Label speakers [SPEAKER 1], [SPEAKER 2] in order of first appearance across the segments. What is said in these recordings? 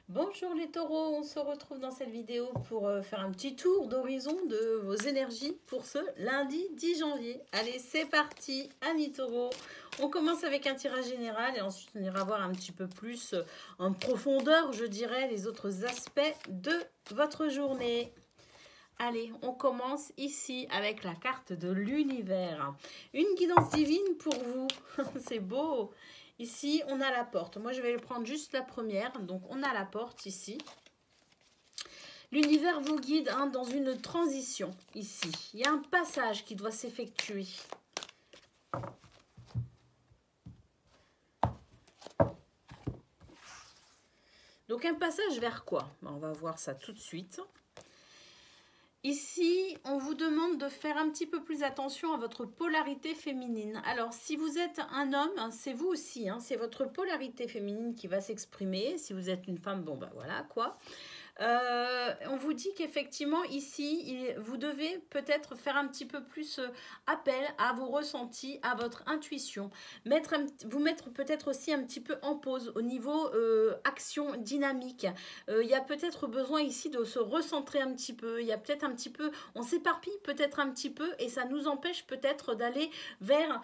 [SPEAKER 1] Bonjour les taureaux, on se retrouve dans cette vidéo pour faire un petit tour d'horizon de vos énergies pour ce lundi 10 janvier. Allez, c'est parti, amis taureaux. On commence avec un tirage général et ensuite on ira voir un petit peu plus en profondeur, je dirais, les autres aspects de votre journée. Allez, on commence ici avec la carte de l'univers. Une guidance divine pour vous. C'est beau. Ici, on a la porte. Moi, je vais prendre juste la première. Donc, on a la porte ici. L'univers vous guide dans une transition ici. Il y a un passage qui doit s'effectuer. Donc, un passage vers quoi? On va voir ça tout de suite. Ici, on vous demande de faire un petit peu plus attention à votre polarité féminine. Alors, si vous êtes un homme, c'est vous aussi, c'est votre polarité féminine qui va s'exprimer. Si vous êtes une femme, bon, bah voilà, quoi. On vous dit qu'effectivement ici vous devez peut-être faire un petit peu plus appel à vos ressentis, à votre intuition, vous mettre peut-être aussi un petit peu en pause au niveau action dynamique. Il y a peut-être besoin ici de se recentrer un petit peu, il y a peut-être un petit peu, on s'éparpille peut-être un petit peu et ça nous empêche peut-être d'aller vers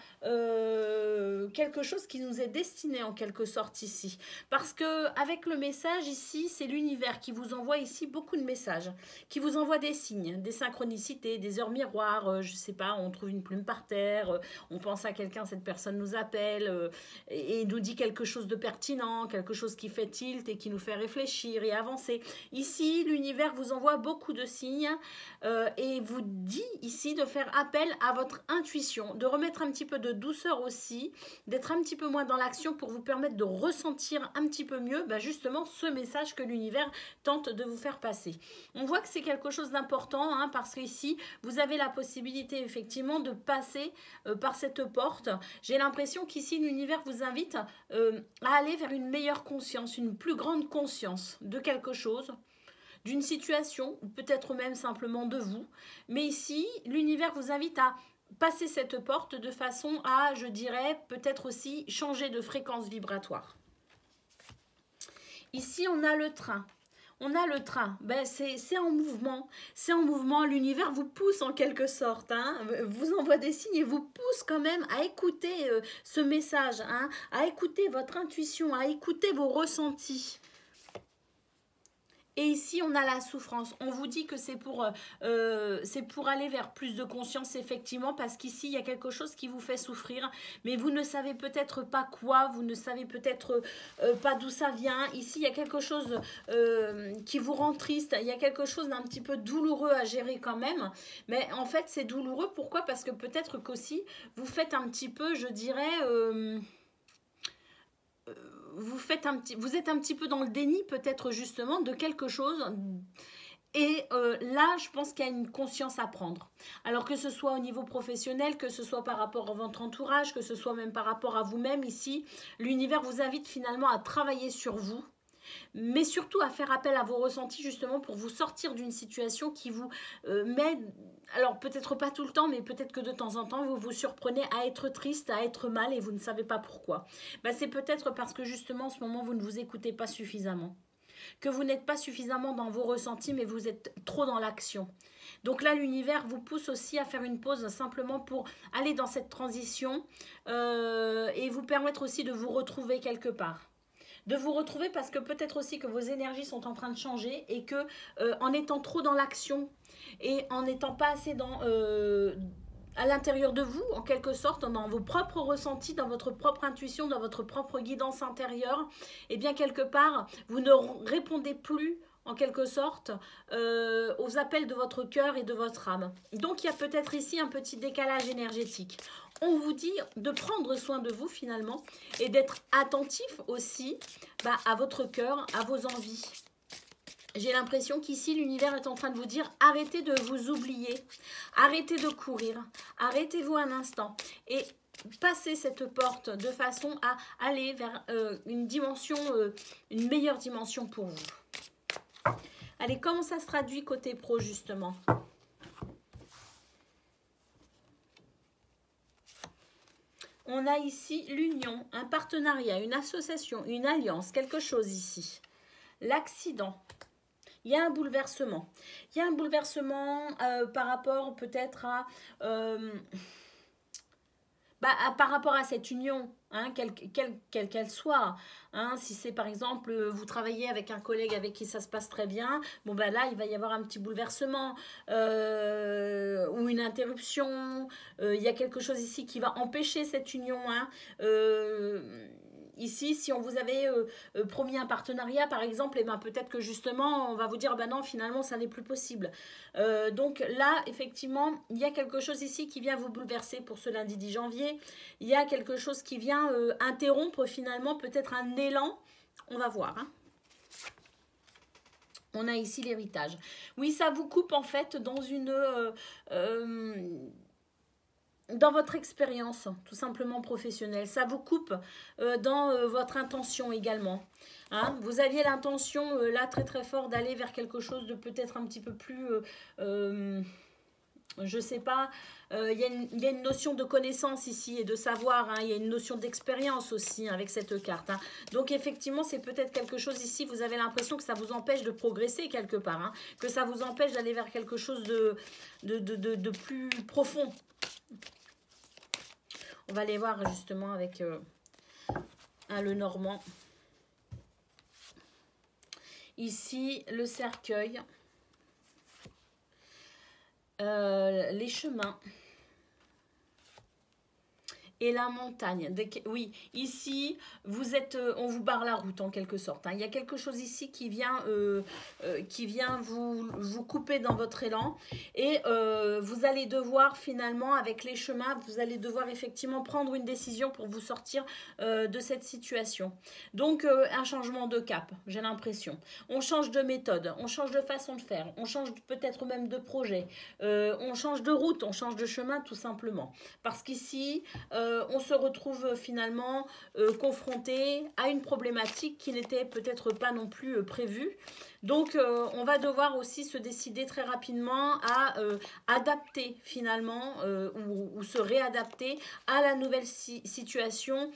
[SPEAKER 1] quelque chose qui nous est destiné en quelque sorte ici, parce que avec le message ici, c'est l'univers qui vous envoie ici beaucoup de messages, qui vous envoie des signes, des synchronicités, des heures miroirs, je sais pas, on trouve une plume par terre, on pense à quelqu'un, cette personne nous appelle et nous dit quelque chose de pertinent, quelque chose qui fait tilt et qui nous fait réfléchir et avancer. Ici, l'univers vous envoie beaucoup de signes et vous dit ici de faire appel à votre intuition, de remettre un petit peu de douceur aussi, d'être un petit peu moins dans l'action pour vous permettre de ressentir un petit peu mieux justement ce message que l'univers tente de vous faire passer. On voit que c'est quelque chose d'important parce qu'ici, vous avez la possibilité effectivement de passer par cette porte. J'ai l'impression qu'ici, l'univers vous invite à aller vers une meilleure conscience, une plus grande conscience de quelque chose, d'une situation, ou peut-être même simplement de vous. Mais ici, l'univers vous invite à passer cette porte de façon à, je dirais, peut-être aussi changer de fréquence vibratoire. Ici, on a le train. On a le train, c'est en mouvement, l'univers vous pousse en quelque sorte, vous envoie des signes et vous pousse quand même à écouter ce message, à écouter votre intuition, à écouter vos ressentis. Et ici, on a la souffrance. On vous dit que c'est pour aller vers plus de conscience, effectivement, parce qu'ici, il y a quelque chose qui vous fait souffrir, mais vous ne savez peut-être pas quoi, vous ne savez peut-être pas d'où ça vient. Ici, il y a quelque chose qui vous rend triste, il y a quelque chose d'un petit peu douloureux à gérer quand même, mais en fait, c'est douloureux. Pourquoi? Parce que peut-être qu'aussi, vous faites un petit peu, je dirais... vous êtes un petit peu dans le déni peut-être justement de quelque chose et là je pense qu'il y a une conscience à prendre, alors que ce soit au niveau professionnel, que ce soit par rapport à votre entourage, que ce soit même par rapport à vous-même. Ici l'univers vous invite finalement à travailler sur vous, mais surtout à faire appel à vos ressentis justement pour vous sortir d'une situation qui vous met, alors peut-être pas tout le temps, mais peut-être que de temps en temps vous vous surprenez à être triste, à être mal et vous ne savez pas pourquoi. C'est peut-être parce que justement en ce moment vous ne vous écoutez pas suffisamment, que vous n'êtes pas suffisamment dans vos ressentis, mais vous êtes trop dans l'action. Donc là, l'univers vous pousse aussi à faire une pause simplement pour aller dans cette transition et vous permettre aussi de vous retrouver quelque part. De vous retrouver parce que peut-être aussi que vos énergies sont en train de changer et que en étant trop dans l'action et en n'étant pas assez à l'intérieur de vous, en quelque sorte, dans vos propres ressentis, dans votre propre intuition, dans votre propre guidance intérieure, et bien quelque part, vous ne répondez plus en quelque sorte aux appels de votre cœur et de votre âme. Donc il y a peut-être ici un petit décalage énergétique. On vous dit de prendre soin de vous finalement et d'être attentif aussi à votre cœur, à vos envies. J'ai l'impression qu'ici, l'univers est en train de vous dire arrêtez de vous oublier, arrêtez de courir, arrêtez-vous un instant et passez cette porte de façon à aller vers une dimension, une meilleure dimension pour vous. Allez, comment ça se traduit côté pro justement ? On a ici l'union, un partenariat, une association, une alliance, quelque chose ici. l'accident. Il y a un bouleversement. Il y a un bouleversement par rapport peut-être à... par rapport à cette union, hein, quelle qu'elle soit, hein, si c'est par exemple, vous travaillez avec un collègue avec qui ça se passe très bien, bon ben là, il va y avoir un petit bouleversement ou une interruption, il y a quelque chose ici qui va empêcher cette union, hein, ici, si on vous avait promis un partenariat, par exemple, et ben peut-être que justement, on va vous dire, ben non, finalement, ça n'est plus possible. Donc là, effectivement, il y a quelque chose ici qui vient vous bouleverser pour ce lundi 10 janvier. Il y a quelque chose qui vient interrompre finalement peut-être un élan. On va voir, hein. On a ici l'héritage. Oui, ça vous coupe en fait dans une... dans votre expérience, tout simplement professionnelle. Ça vous coupe dans votre intention également. Hein, vous aviez l'intention là très très fort d'aller vers quelque chose de peut-être un petit peu plus... je sais pas, il y a une notion de connaissance ici et de savoir, hein, il y a une notion d'expérience aussi, hein, avec cette carte. Hein. Donc effectivement, c'est peut-être quelque chose ici, vous avez l'impression que ça vous empêche de progresser quelque part, hein, que ça vous empêche d'aller vers quelque chose de plus profond. On va aller voir justement avec le Normand. Ici, le cercueil. Les chemins. Et la montagne. Oui, ici, vous êtes, on vous barre la route en quelque sorte. Hein. Il y a quelque chose ici qui vient vous couper dans votre élan. Et vous allez devoir finalement, avec les chemins, vous allez devoir effectivement prendre une décision pour vous sortir de cette situation. Donc, un changement de cap, j'ai l'impression. On change de méthode, on change de façon de faire, on change peut-être même de projet, on change de route, on change de chemin tout simplement. Parce qu'ici... on se retrouve finalement confronté à une problématique qui n'était peut-être pas non plus prévue. Donc, on va devoir aussi se décider très rapidement à adapter finalement ou se réadapter à la nouvelle situation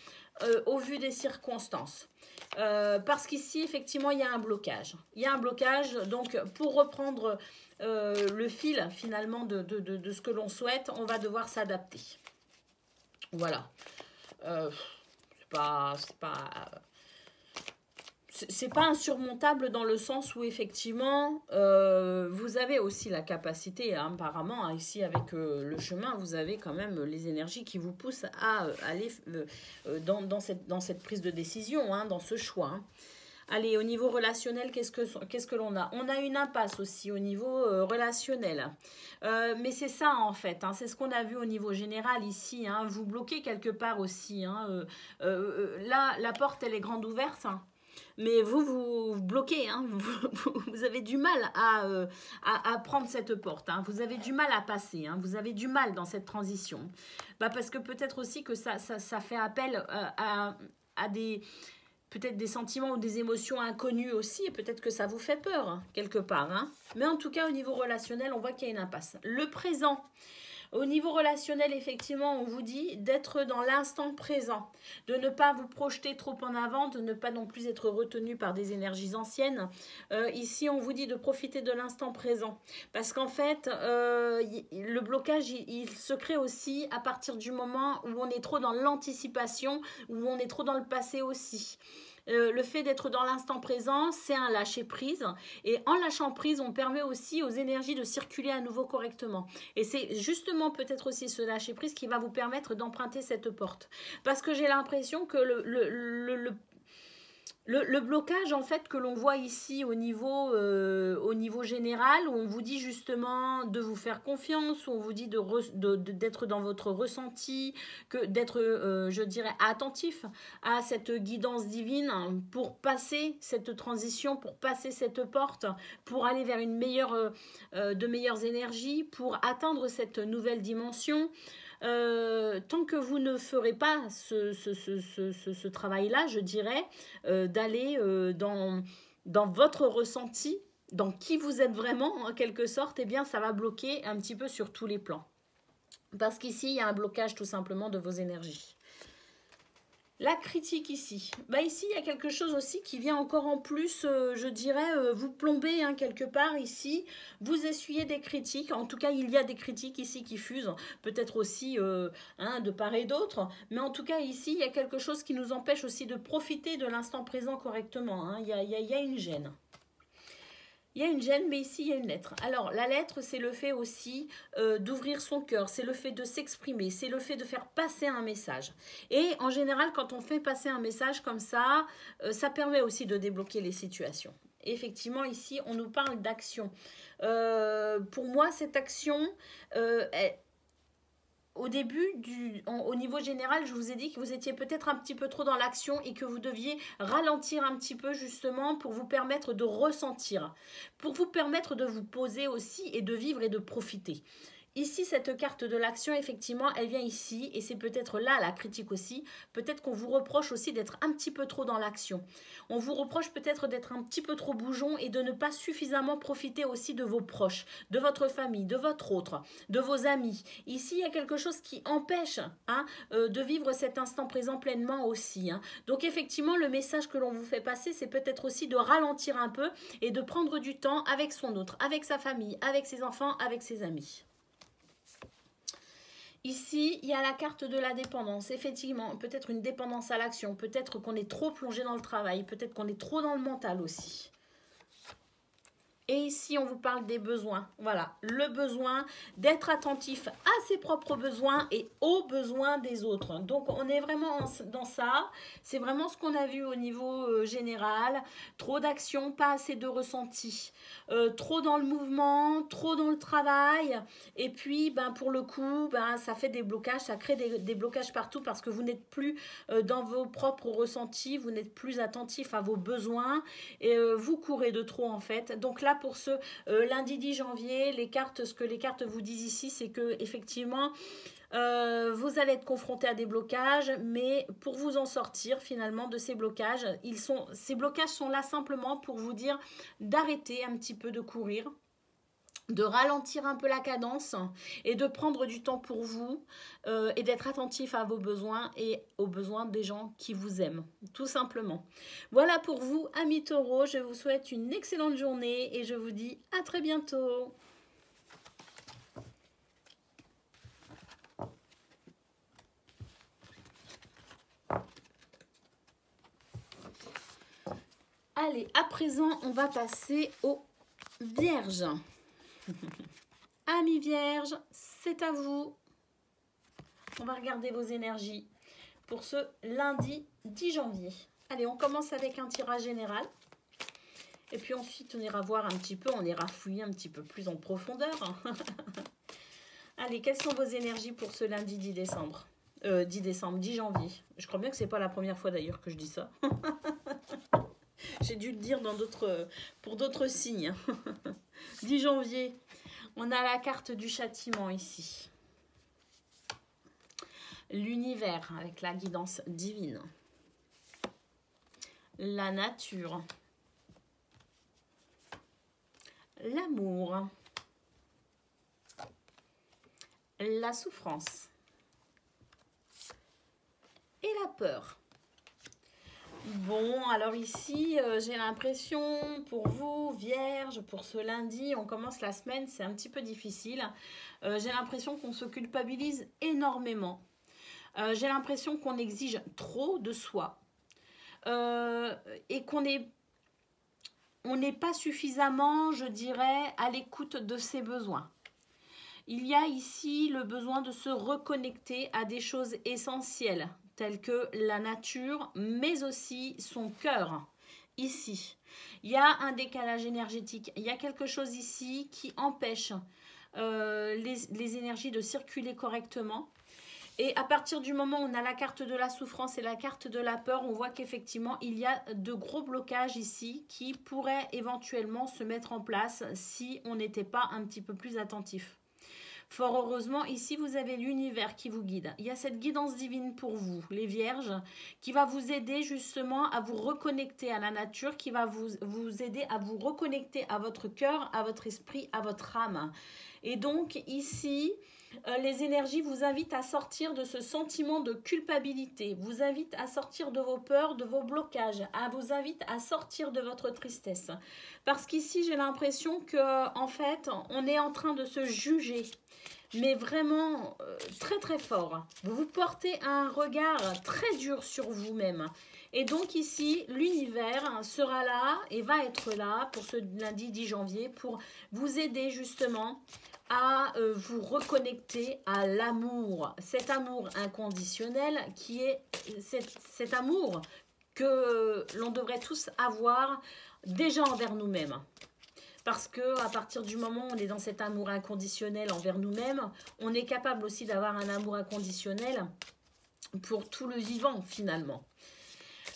[SPEAKER 1] au vu des circonstances. Parce qu'ici, effectivement, il y a un blocage. Il y a un blocage, donc pour reprendre le fil finalement de ce que l'on souhaite, on va devoir s'adapter. Voilà. C'est pas insurmontable dans le sens où effectivement vous avez aussi la capacité, hein, apparemment ici avec le chemin, vous avez quand même les énergies qui vous poussent à aller dans cette prise de décision, hein, dans ce choix. Hein. Allez, au niveau relationnel, qu'est-ce que l'on a? On a une impasse aussi au niveau relationnel. Mais c'est ça en fait, hein, c'est ce qu'on a vu au niveau général ici. Hein, vous bloquez quelque part aussi. Hein, là, la porte, elle est grande ouverte. Hein, mais vous bloquez. Hein, vous avez du mal à prendre cette porte. Hein, vous avez du mal à passer. Hein, vous avez du mal dans cette transition. Parce que peut-être aussi que ça fait appel à des... peut-être des sentiments ou des émotions inconnues aussi, et peut-être que ça vous fait peur, hein, quelque part. Hein. Mais en tout cas, au niveau relationnel, on voit qu'il y a une impasse. Le présent. Au niveau relationnel, effectivement, on vous dit d'être dans l'instant présent, de ne pas vous projeter trop en avant, de ne pas non plus être retenu par des énergies anciennes. Ici, on vous dit de profiter de l'instant présent. Parce qu'en fait, le blocage, il se crée aussi à partir du moment où on est trop dans l'anticipation, où on est trop dans le passé aussi. Le fait d'être dans l'instant présent, c'est un lâcher prise. Et en lâchant prise, on permet aussi aux énergies de circuler à nouveau correctement. Et c'est justement peut-être aussi ce lâcher prise qui va vous permettre d'emprunter cette porte. Parce que j'ai l'impression que le blocage en fait que l'on voit ici au niveau général, où on vous dit justement de vous faire confiance, où on vous dit d'être dans votre ressenti, d'être, je dirais, attentif à cette guidance divine pour passer cette transition, pour passer cette porte, pour aller vers de meilleures énergies, pour atteindre cette nouvelle dimension. Tant que vous ne ferez pas ce travail-là, je dirais, d'aller dans votre ressenti, dans qui vous êtes vraiment, en quelque sorte, eh bien, ça va bloquer un petit peu sur tous les plans. Parce qu'ici, il y a un blocage tout simplement de vos énergies. La critique ici. Bah ici, il y a quelque chose aussi qui vient encore en plus, je dirais, vous plomber hein, quelque part ici. Vous essuyez des critiques. En tout cas, il y a des critiques ici qui fusent. Peut-être aussi hein, de part et d'autre. Mais en tout cas, ici, il y a quelque chose qui nous empêche aussi de profiter de l'instant présent correctement. Hein. Il y a une gêne. Il y a une gêne, mais ici, il y a une lettre. Alors, la lettre, c'est le fait aussi d'ouvrir son cœur, c'est le fait de s'exprimer, c'est le fait de faire passer un message. Et en général, quand on fait passer un message comme ça permet aussi de débloquer les situations. Et effectivement, ici, on nous parle d'action. Pour moi, cette action, au début, au niveau général, je vous ai dit que vous étiez peut-être un petit peu trop dans l'action et que vous deviez ralentir un petit peu justement pour vous permettre de ressentir, pour vous permettre de vous poser aussi et de vivre et de profiter. Ici, cette carte de l'action, effectivement, elle vient ici et c'est peut-être là la critique aussi. Peut-être qu'on vous reproche aussi d'être un petit peu trop dans l'action. On vous reproche peut-être d'être un petit peu trop bougeon et de ne pas suffisamment profiter aussi de vos proches, de votre famille, de votre autre, de vos amis. Ici, il y a quelque chose qui empêche hein, de vivre cet instant présent pleinement aussi. Hein. Donc, effectivement, le message que l'on vous fait passer, c'est peut-être aussi de ralentir un peu et de prendre du temps avec son autre, avec sa famille, avec ses enfants, avec ses amis. Ici, il y a la carte de la dépendance. Effectivement, peut-être une dépendance à l'action. Peut-être qu'on est trop plongé dans le travail. Peut-être qu'on est trop dans le mental aussi. Et ici, on vous parle des besoins. Voilà, le besoin d'être attentif à ses propres besoins et aux besoins des autres. Donc, on est vraiment dans ça. C'est vraiment ce qu'on a vu au niveau général. Trop d'action, pas assez de ressenti. Trop dans le mouvement, trop dans le travail. Et puis, ben, pour le coup, ben, ça fait des blocages, ça crée des blocages partout parce que vous n'êtes plus dans vos propres ressentis, vous n'êtes plus attentif à vos besoins et vous courez de trop en fait. Donc là, pour ce lundi 10 janvier, ce que les cartes vous disent ici, c'est que effectivement, vous allez être confronté à des blocages, mais pour vous en sortir finalement de ces blocages, ces blocages sont là simplement pour vous dire d'arrêter un petit peu de courir, de ralentir un peu la cadence et de prendre du temps pour vous et d'être attentif à vos besoins et aux besoins des gens qui vous aiment, tout simplement. Voilà pour vous, amis taureaux, je vous souhaite une excellente journée et je vous dis à très bientôt. Allez, à présent, on va passer aux Vierges. Amis Vierges, c'est à vous. On va regarder vos énergies pour ce lundi 10 janvier. Allez, on commence avec un tirage général. Et puis ensuite, on ira voir un petit peu, on ira fouiller un petit peu plus en profondeur. Allez, quelles sont vos énergies pour ce lundi 10 décembre 10 janvier. Je crois bien que c'est pas la première fois d'ailleurs que je dis ça. J'ai dû le dire pour d'autres signes. 10 janvier, on a la carte du châtiment ici. L'univers avec la guidance divine. La nature. L'amour. La souffrance. Et la peur. Bon, alors ici, j'ai l'impression pour vous, Vierge, pour ce lundi, on commence la semaine, c'est un petit peu difficile. J'ai l'impression qu'on se culpabilise énormément. J'ai l'impression qu'on exige trop de soi et qu'on n'est pas suffisamment, je dirais, à l'écoute de ses besoins. Il y a ici le besoin de se reconnecter à des choses essentielles, telles que la nature, mais aussi son cœur, ici. Il y a un décalage énergétique, il y a quelque chose ici qui empêche les énergies de circuler correctement. Et à partir du moment où on a la carte de la souffrance et la carte de la peur, on voit qu'effectivement, il y a de gros blocages ici qui pourraient éventuellement se mettre en place si on n'était pas un petit peu plus attentif. Fort heureusement, ici, vous avez l'univers qui vous guide. Il y a cette guidance divine pour vous, les vierges, qui va vous aider justement à vous reconnecter à la nature, qui va vous aider à vous reconnecter à votre cœur, à votre esprit, à votre âme. Et donc, ici, les énergies vous invitent à sortir de ce sentiment de culpabilité, vous invitent à sortir de vos peurs, de vos blocages, vous invitent à sortir de votre tristesse. Parce qu'ici, j'ai l'impression que, en fait, on est en train de se juger, mais vraiment très très fort. Vous portez un regard très dur sur vous-même. Et donc ici, l'univers sera là et va être là pour ce lundi 10 janvier pour vous aider justement à vous reconnecter à l'amour. Cet amour inconditionnel qui est cet amour que l'on devrait tous avoir déjà envers nous-mêmes. Parce que à partir du moment où on est dans cet amour inconditionnel envers nous-mêmes, on est capable aussi d'avoir un amour inconditionnel pour tout le vivant finalement.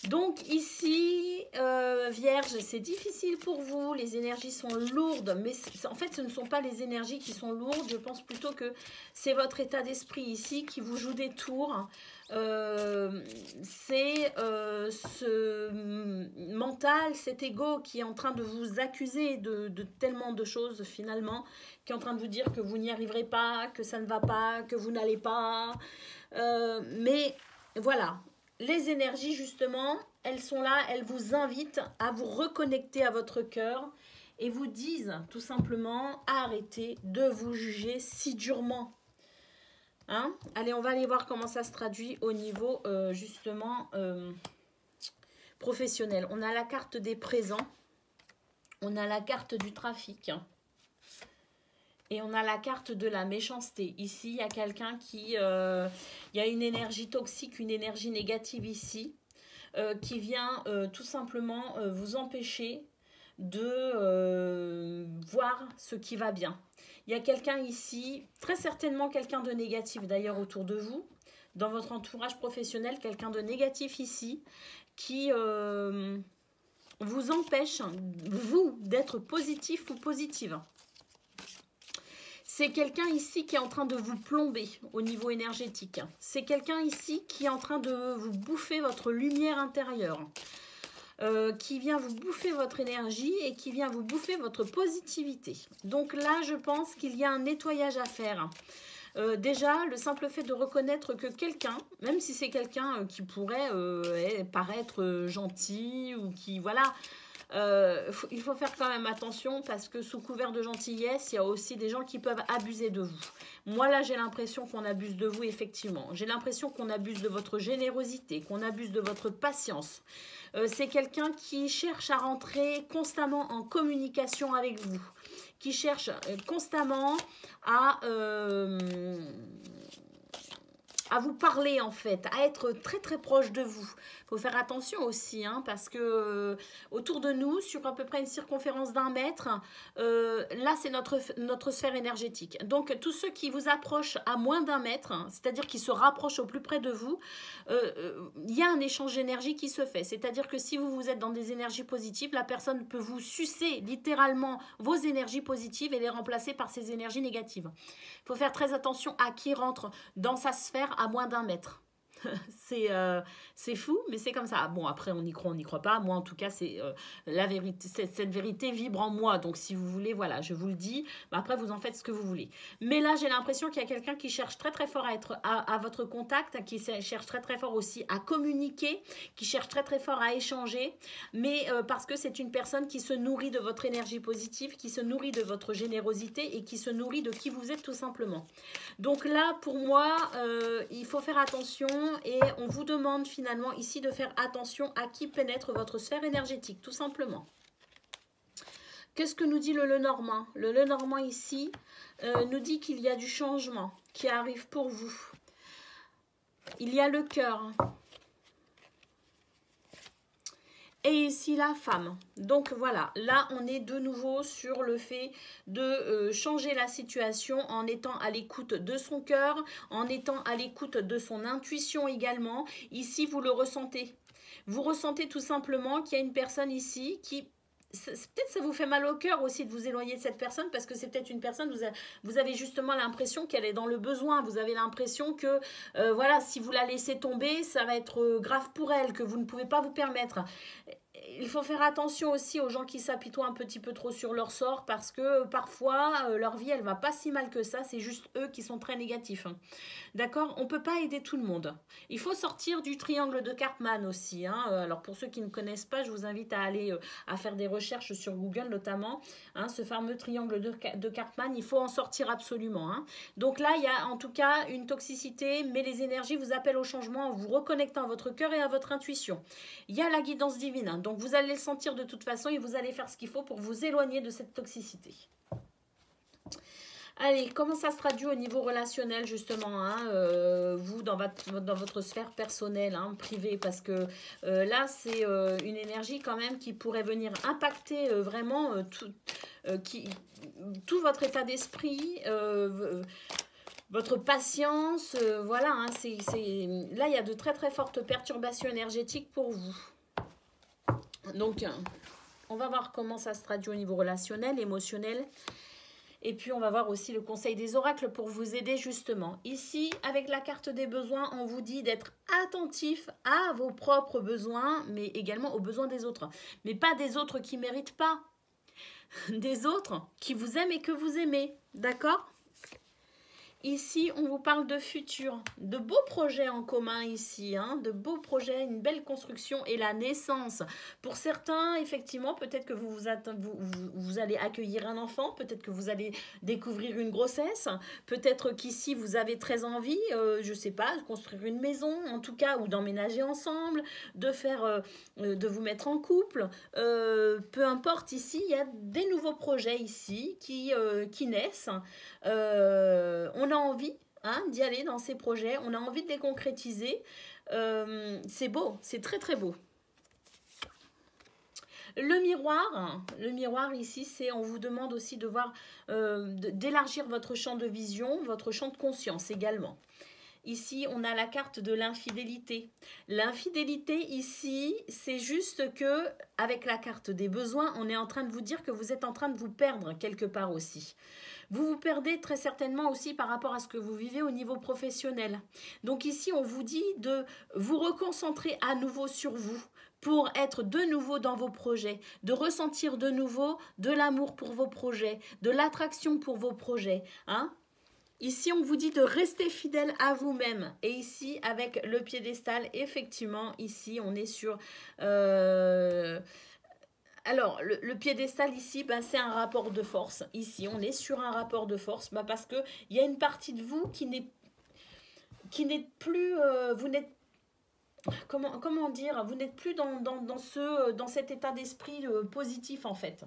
[SPEAKER 1] Donc ici, Vierge, c'est difficile pour vous, les énergies sont lourdes, mais en fait ce ne sont pas les énergies qui sont lourdes, je pense plutôt que c'est votre état d'esprit ici qui vous joue des tours. C'est ce mental, cet ego qui est en train de vous accuser de tellement de choses finalement, qui est en train de vous dire que vous n'y arriverez pas, que ça ne va pas, que vous n'allez pas. Mais voilà, les énergies justement, elles sont là, elles vous invitent à vous reconnecter à votre cœur et vous disent tout simplement arrêtez de vous juger si durement. Hein? Allez, on va aller voir comment ça se traduit au niveau justement professionnel. On a la carte des présents, on a la carte du trafic et on a la carte de la méchanceté. Ici, il y a quelqu'un qui... il y a une énergie toxique, une énergie négative ici qui vient tout simplement vous empêcher de voir ce qui va bien. Il y a quelqu'un ici, très certainement quelqu'un de négatif d'ailleurs autour de vous, dans votre entourage professionnel, quelqu'un de négatif ici, qui vous empêche, vous, d'être positif ou positive. C'est quelqu'un ici qui est en train de vous plomber au niveau énergétique. C'est quelqu'un ici qui est en train de vous bouffer votre lumière intérieure. Qui vient vous bouffer votre énergie et qui vient vous bouffer votre positivité. Donc là, je pense qu'il y a un nettoyage à faire. Déjà, le simple fait de reconnaître que quelqu'un, même si c'est quelqu'un qui pourrait paraître gentil ou qui, voilà, il faut faire quand même attention parce que sous couvert de gentillesse, il y a aussi des gens qui peuvent abuser de vous. Moi là, j'ai l'impression qu'on abuse de vous effectivement. J'ai l'impression qu'on abuse de votre générosité, qu'on abuse de votre patience. C'est quelqu'un qui cherche à rentrer constamment en communication avec vous, qui cherche constamment à vous parler en fait, à être très très proche de vous. Il faut faire attention aussi, hein, parce que autour de nous, sur à peu près une circonférence d'1 mètre, là c'est notre sphère énergétique. Donc tous ceux qui vous approchent à moins d'1 mètre, hein, c'est-à-dire qui se rapprochent au plus près de vous, il y a un échange d'énergie qui se fait. C'est-à-dire que si vous êtes dans des énergies positives, la personne peut vous sucer littéralement vos énergies positives et les remplacer par ses énergies négatives. Il faut faire très attention à qui rentre dans sa sphère à moins d'1 mètre. C'est fou, mais c'est comme ça. Bon, après, on y croit, on n'y croit pas. Moi, en tout cas, c'est la vérité. Cette vérité vibre en moi. Donc, si vous voulez, voilà, je vous le dis. Mais après, vous en faites ce que vous voulez. Mais là, j'ai l'impression qu'il y a quelqu'un qui cherche très, très fort à être à votre contact, qui cherche très, très fort aussi à communiquer, qui cherche très, très fort à échanger. Mais parce que c'est une personne qui se nourrit de votre énergie positive, qui se nourrit de votre générosité et qui se nourrit de qui vous êtes tout simplement. Donc là, pour moi, il faut faire attention. Et on vous demande finalement ici de faire attention à qui pénètre votre sphère énergétique, tout simplement. Qu'est-ce que nous dit le Lenormand? Le Lenormand ici nous dit qu'il y a du changement qui arrive pour vous. Il y a le cœur. Et ici la femme. Donc voilà, là on est de nouveau sur le fait de changer la situation en étant à l'écoute de son cœur, en étant à l'écoute de son intuition également. Ici vous le ressentez. Vous ressentez tout simplement qu'il y a une personne ici qui peut-être ça vous fait mal au cœur aussi de vous éloigner de cette personne parce que c'est peut-être une personne, vous avez justement l'impression qu'elle est dans le besoin, vous avez l'impression que voilà, si vous la laissez tomber, ça va être grave pour elle, que vous ne pouvez pas vous permettre. Il faut faire attention aussi aux gens qui s'apitoient un petit peu trop sur leur sort parce que parfois leur vie elle va pas si mal que ça, c'est juste eux qui sont très négatifs. Hein. D'accord? On ne peut pas aider tout le monde. Il faut sortir du triangle de Karpman aussi. Hein. Alors pour ceux qui ne connaissent pas, je vous invite à aller à faire des recherches sur Google notamment. Hein, ce fameux triangle de Karpman, il faut en sortir absolument. Hein. Donc là, il y a en tout cas une toxicité, mais les énergies vous appellent au changement en vous reconnectant à votre cœur et à votre intuition. Il y a la guidance divine. Hein. Donc vous allez le sentir de toute façon et vous allez faire ce qu'il faut pour vous éloigner de cette toxicité. Allez, comment ça se traduit au niveau relationnel justement, hein, vous dans votre sphère personnelle, hein, privée, parce que là c'est une énergie quand même qui pourrait venir impacter vraiment tout votre état d'esprit, votre patience, voilà, hein, là il y a de très très fortes perturbations énergétiques pour vous. Donc on va voir comment ça se traduit au niveau relationnel, émotionnel. Et puis, on va voir aussi le conseil des oracles pour vous aider justement. Ici, avec la carte des besoins, on vous dit d'être attentif à vos propres besoins, mais également aux besoins des autres. Mais pas des autres qui ne méritent pas. Des autres qui vous aiment et que vous aimez. D'accord ? Ici, on vous parle de futur, de beaux projets en commun ici, hein, de beaux projets, une belle construction et la naissance. Pour certains, effectivement, peut-être que vous allez accueillir un enfant, peut-être que vous allez découvrir une grossesse, peut-être qu'ici, vous avez très envie, je ne sais pas, de construire une maison, en tout cas, ou d'emménager ensemble, de vous mettre en couple. Peu importe, ici, il y a des nouveaux projets ici qui naissent. On a envie d'y aller dans ces projets, on a envie de les concrétiser. C'est beau, c'est très très beau. Le miroir ici, c'est on vous demande aussi de voir, d'élargir votre champ de vision, votre champ de conscience également. Ici, on a la carte de l'infidélité. L'infidélité, ici, c'est juste que, avec la carte des besoins, on est en train de vous dire que vous êtes en train de vous perdre quelque part aussi. Vous vous perdez très certainement aussi par rapport à ce que vous vivez au niveau professionnel. Donc ici, on vous dit de vous reconcentrer à nouveau sur vous pour être de nouveau dans vos projets, de ressentir de nouveau de l'amour pour vos projets, de l'attraction pour vos projets. Hein? Ici, on vous dit de rester fidèle à vous-même. Et ici, avec le piédestal, effectivement, ici, on est sur... Alors, le piédestal ici, ben, c'est un rapport de force. Ici, on est sur un rapport de force parce qu'il y a une partie de vous qui n'est plus... vous n'êtes... Comment dire, vous n'êtes plus dans cet état d'esprit positif en fait.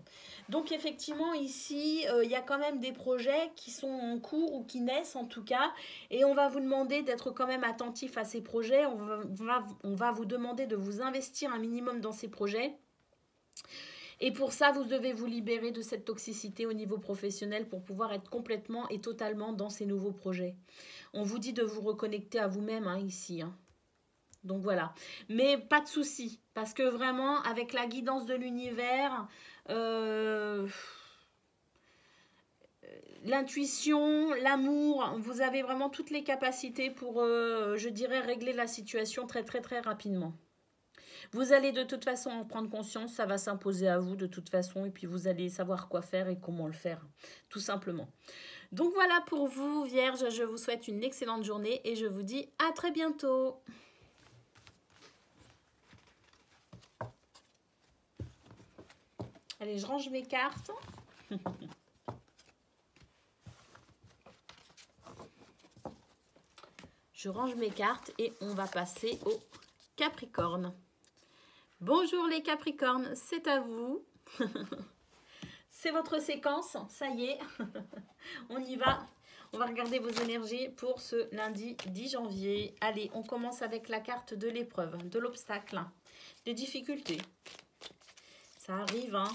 [SPEAKER 1] Donc effectivement ici, il y a quand même des projets qui sont en cours ou qui naissent en tout cas. Et on va vous demander d'être quand même attentif à ces projets. On va vous demander de vous investir un minimum dans ces projets. Et pour ça, vous devez vous libérer de cette toxicité au niveau professionnel pour pouvoir être complètement et totalement dans ces nouveaux projets. On vous dit de vous reconnecter à vous-même ici. Donc voilà. Mais pas de souci. Parce que vraiment, avec la guidance de l'univers, l'intuition, l'amour, vous avez vraiment toutes les capacités pour, je dirais, régler la situation très très très rapidement. Vous allez de toute façon en prendre conscience, ça va s'imposer à vous de toute façon et puis vous allez savoir quoi faire et comment le faire, tout simplement. Donc voilà pour vous, Vierge, je vous souhaite une excellente journée et je vous dis à très bientôt. Allez, je range mes cartes. Je range mes cartes et on va passer au Capricorne. Bonjour les Capricornes, c'est à vous. C'est votre séquence, ça y est. On y va. On va regarder vos énergies pour ce lundi 10 janvier. Allez, on commence avec la carte de l'épreuve, de l'obstacle, des difficultés. Ça arrive, hein.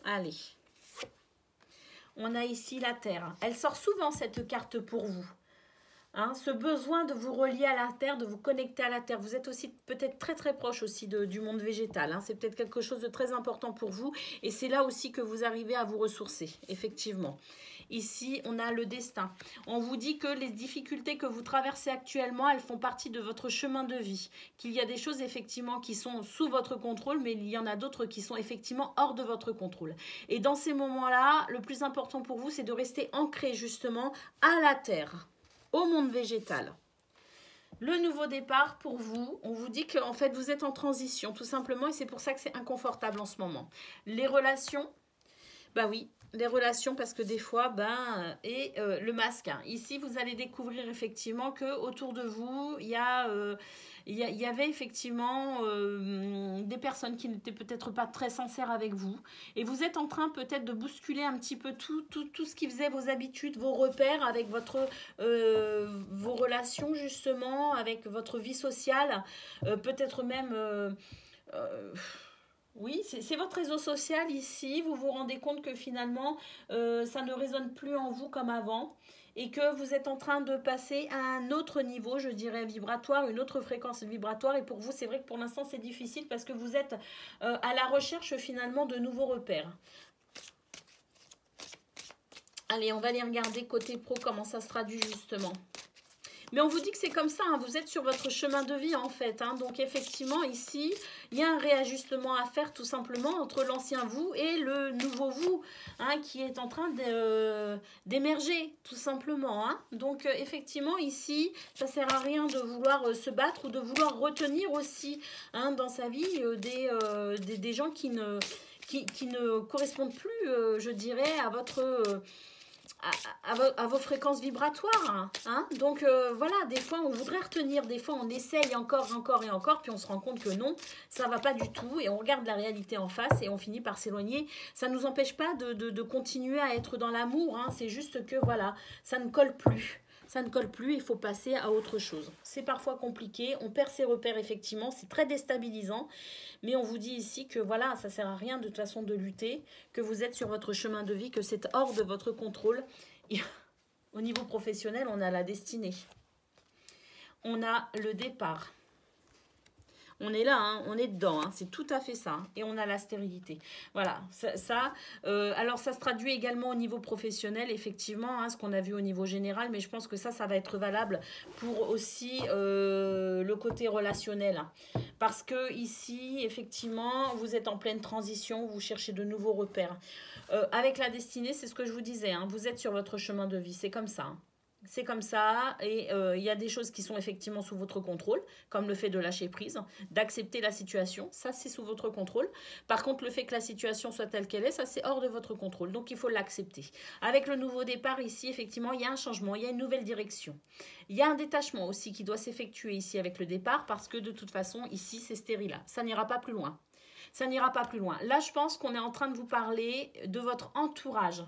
[SPEAKER 1] Allez. On a ici la Terre. Elle sort souvent cette carte pour vous. Hein, ce besoin de vous relier à la terre, de vous connecter à la terre. Vous êtes aussi peut-être très très proche aussi du monde végétal. Hein. C'est peut-être quelque chose de très important pour vous. Et c'est là aussi que vous arrivez à vous ressourcer, effectivement. Ici, on a le destin. On vous dit que les difficultés que vous traversez actuellement, elles font partie de votre chemin de vie. Qu'il y a des choses effectivement qui sont sous votre contrôle, mais il y en a d'autres qui sont effectivement hors de votre contrôle. Et dans ces moments-là, le plus important pour vous, c'est de rester ancré justement à la terre, au monde végétal. Le nouveau départ pour vous, on vous dit qu'en fait vous êtes en transition tout simplement et c'est pour ça que c'est inconfortable en ce moment. Les relations, bah oui, les relations parce que des fois, le masque. Hein. Ici, vous allez découvrir effectivement que autour de vous, il y avait effectivement des personnes qui n'étaient peut-être pas très sincères avec vous. Et vous êtes en train peut-être de bousculer un petit peu tout ce qui faisait vos habitudes, vos repères avec vos relations justement, avec votre vie sociale, peut-être même... oui, c'est votre réseau social ici. Vous vous rendez compte que finalement, ça ne résonne plus en vous comme avant et que vous êtes en train de passer à un autre niveau, je dirais, vibratoire, une autre fréquence vibratoire. Et pour vous, c'est vrai que pour l'instant, c'est difficile parce que vous êtes à la recherche finalement de nouveaux repères. Allez, on va aller regarder côté pro comment ça se traduit justement. Mais on vous dit que c'est comme ça, hein, vous êtes sur votre chemin de vie en fait. Hein, donc effectivement, ici, il y a un réajustement à faire tout simplement entre l'ancien vous et le nouveau vous, hein, qui est en train d'émerger tout simplement. Hein. Donc effectivement, ici, ça ne sert à rien de vouloir se battre ou de vouloir retenir aussi hein, dans sa vie des gens qui ne correspondent plus, je dirais, à votre... À vos fréquences vibratoires. Hein. Donc voilà, des fois on voudrait retenir, des fois on essaye encore et encore, puis on se rend compte que non, ça va pas du tout, et on regarde la réalité en face et on finit par s'éloigner. Ça ne nous empêche pas de continuer à être dans l'amour, hein. C'est juste que voilà, ça ne colle plus. Ça ne colle plus, il faut passer à autre chose. C'est parfois compliqué, on perd ses repères effectivement, c'est très déstabilisant, mais on vous dit ici que voilà, ça ne sert à rien de toute façon de lutter, que vous êtes sur votre chemin de vie, que c'est hors de votre contrôle. Et au niveau professionnel, on a la destinée. On a le départ. On est là, hein, on est dedans, hein, c'est tout à fait ça. Et on a la stérilité. Voilà, alors ça se traduit également au niveau professionnel, effectivement, hein, ce qu'on a vu au niveau général, mais je pense que ça va être valable pour aussi le côté relationnel. Parce que ici, effectivement, vous êtes en pleine transition, vous cherchez de nouveaux repères. Avec la destinée, c'est ce que je vous disais, hein, vous êtes sur votre chemin de vie, c'est comme ça. Hein. C'est comme ça et il y a des choses qui sont effectivement sous votre contrôle, comme le fait de lâcher prise, d'accepter la situation, ça c'est sous votre contrôle. Par contre, le fait que la situation soit telle qu'elle est, ça c'est hors de votre contrôle, donc il faut l'accepter. Avec le nouveau départ ici, effectivement, il y a un changement, il y a une nouvelle direction. Il y a un détachement aussi qui doit s'effectuer ici avec le départ parce que de toute façon, ici c'est stérile, ça n'ira pas plus loin. Ça n'ira pas plus loin. Là, je pense qu'on est en train de vous parler de votre entourage.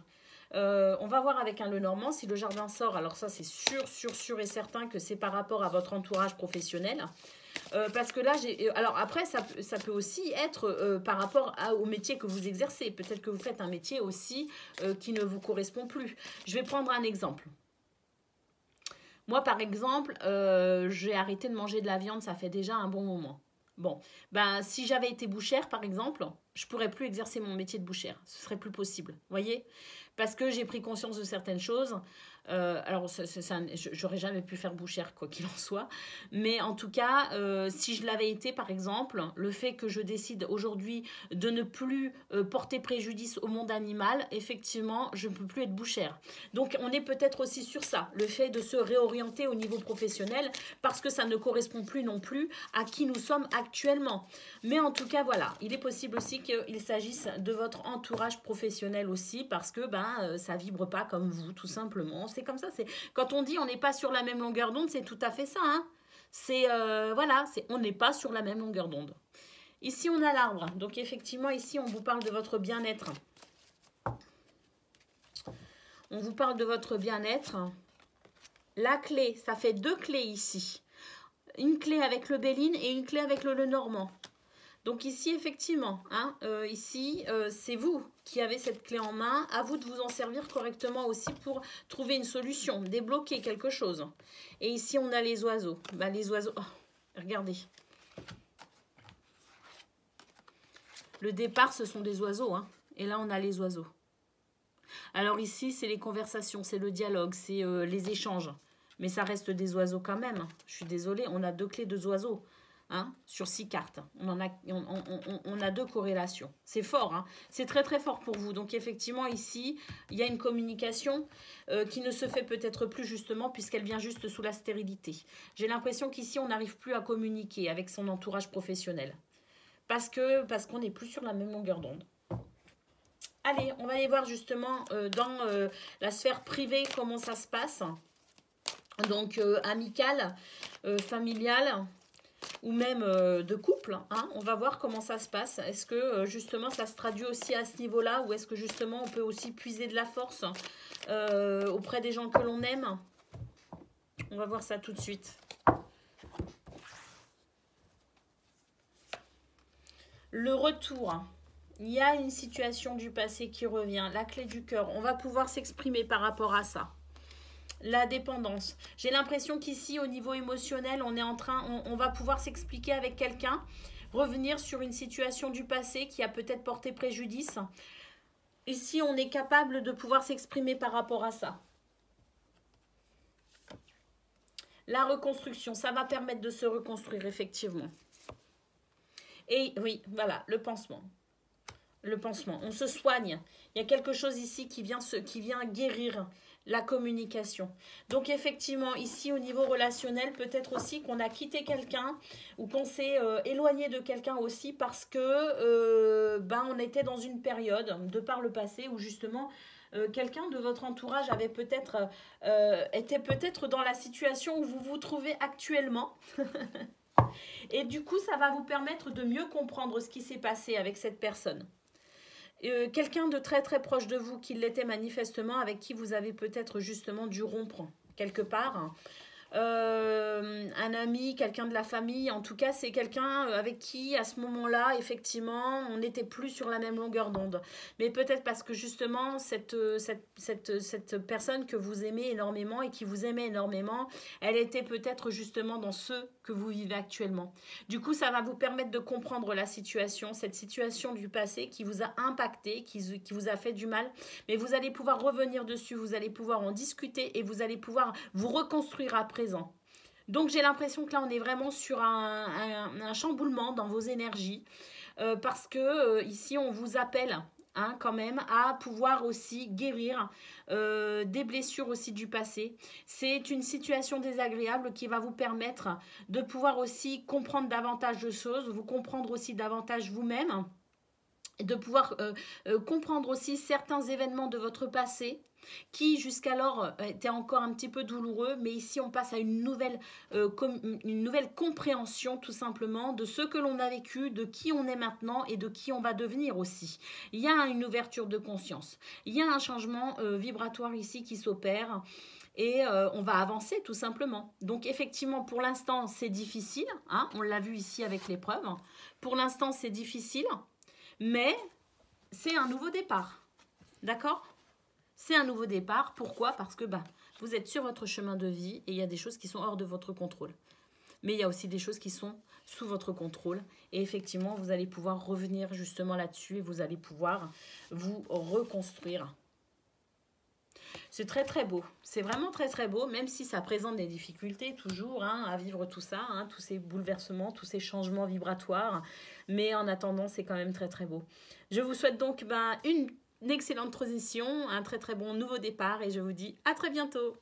[SPEAKER 1] On va voir avec un Lenormand si le jardin sort. Alors ça, c'est sûr et certain que c'est par rapport à votre entourage professionnel. Parce que là, alors après, ça peut aussi être par rapport au métier que vous exercez. Peut-être que vous faites un métier aussi qui ne vous correspond plus. Je vais prendre un exemple. Moi, par exemple, j'ai arrêté de manger de la viande, ça fait déjà un bon moment. Bon, si j'avais été bouchère, par exemple, je ne pourrais plus exercer mon métier de bouchère. Ce serait plus possible, voyez ? Parce que j'ai pris conscience de certaines choses. Alors, j'aurais jamais pu faire bouchère, quoi qu'il en soit. Mais en tout cas, si je l'avais été, par exemple, le fait que je décide aujourd'hui de ne plus porter préjudice au monde animal, effectivement, je ne peux plus être bouchère. Donc, on est peut-être aussi sur ça, le fait de se réorienter au niveau professionnel, parce que ça ne correspond plus non plus à qui nous sommes actuellement. Mais en tout cas, voilà, il est possible aussi qu'il s'agisse de votre entourage professionnel aussi, parce que ça vibre pas comme vous, tout simplement. C'est comme ça. Quand on dit on n'est pas sur la même longueur d'onde, c'est tout à fait ça. Hein. On n'est pas sur la même longueur d'onde. Ici, on a l'arbre. Donc, effectivement, ici, on vous parle de votre bien-être. On vous parle de votre bien-être. La clé, ça fait 2 clés ici. Une clé avec le Béline et une clé avec le Lenormand. Donc ici, effectivement, hein, ici, c'est vous qui avez cette clé en main. À vous de vous en servir correctement aussi pour trouver une solution, débloquer quelque chose. Et ici, on a les oiseaux. Bah, les oiseaux, oh, regardez. Le départ, ce sont des oiseaux, hein. Et là, on a les oiseaux. Alors ici, c'est les conversations, c'est le dialogue, c'est les échanges. Mais ça reste des oiseaux quand même. Je suis désolée, on a 2 clés, 2 oiseaux. Hein, sur 6 cartes. On a 2 corrélations. C'est fort, hein, c'est très très fort pour vous. Donc effectivement ici, il y a une communication qui ne se fait peut-être plus justement puisqu'elle vient juste sous la stérilité. J'ai l'impression qu'ici, on n'arrive plus à communiquer avec son entourage professionnel. Parce qu'on n'est plus sur la même longueur d'onde. Allez, on va aller voir justement dans la sphère privée comment ça se passe. Donc amicale, familiale, ou même de couple, hein, on va voir comment ça se passe. Est-ce que justement ça se traduit aussi à ce niveau-là ou est-ce que justement on peut aussi puiser de la force auprès des gens que l'on aime? On va voir ça tout de suite. Le retour. Il y a une situation du passé qui revient. La clé du cœur. On va pouvoir s'exprimer par rapport à ça. La dépendance. J'ai l'impression qu'ici, au niveau émotionnel, on va pouvoir s'expliquer avec quelqu'un, revenir sur une situation du passé qui a peut-être porté préjudice. Ici, on est capable de pouvoir s'exprimer par rapport à ça. La reconstruction, ça va permettre de se reconstruire, effectivement. Et oui, voilà, le pansement. Le pansement, on se soigne. Il y a quelque chose ici qui vient guérir la communication. Donc effectivement, ici au niveau relationnel, peut-être aussi qu'on a quitté quelqu'un ou qu'on s'est éloigné de quelqu'un aussi parce que on était dans une période, de par le passé, où justement quelqu'un de votre entourage avait était peut-être dans la situation où vous vous trouvez actuellement. Et du coup, ça va vous permettre de mieux comprendre ce qui s'est passé avec cette personne. Quelqu'un de très très proche de vous qui l'était manifestement, avec qui vous avez peut-être justement dû rompre quelque part. Un ami, quelqu'un de la famille, en tout cas c'est quelqu'un avec qui à ce moment-là effectivement on n'était plus sur la même longueur d'onde, mais peut-être parce que justement cette personne que vous aimez énormément et qui vous aimait énormément, elle était peut-être justement dans ce que vous vivez actuellement. Du coup ça va vous permettre de comprendre la situation, cette situation du passé qui vous a impacté, qui vous a fait du mal, mais vous allez pouvoir revenir dessus, vous allez pouvoir en discuter et vous allez pouvoir vous reconstruire après. Donc j'ai l'impression que là on est vraiment sur un chamboulement dans vos énergies parce que ici on vous appelle quand même à pouvoir aussi guérir des blessures aussi du passé. C'est une situation désagréable qui va vous permettre de pouvoir aussi comprendre davantage de choses, vous comprendre aussi davantage vous-même, de pouvoir comprendre aussi certains événements de votre passé qui jusqu'alors était encore un petit peu douloureux, mais ici on passe à une nouvelle compréhension tout simplement de ce que l'on a vécu, de qui on est maintenant et de qui on va devenir aussi. Il y a une ouverture de conscience, il y a un changement vibratoire ici qui s'opère et on va avancer tout simplement. Donc effectivement pour l'instant c'est difficile, hein, on l'a vu ici avec l'épreuve, pour l'instant c'est difficile, mais c'est un nouveau départ, d'accord ? C'est un nouveau départ. Pourquoi? Parce que vous êtes sur votre chemin de vie et il y a des choses qui sont hors de votre contrôle. Mais il y a aussi des choses qui sont sous votre contrôle. Et effectivement, vous allez pouvoir revenir justement là-dessus et vous allez pouvoir vous reconstruire. C'est très très beau. C'est vraiment très très beau, même si ça présente des difficultés toujours à vivre tout ça, tous ces bouleversements, tous ces changements vibratoires. Mais en attendant, c'est quand même très très beau. Je vous souhaite donc une excellente transition, un très très bon nouveau départ et je vous dis à très bientôt.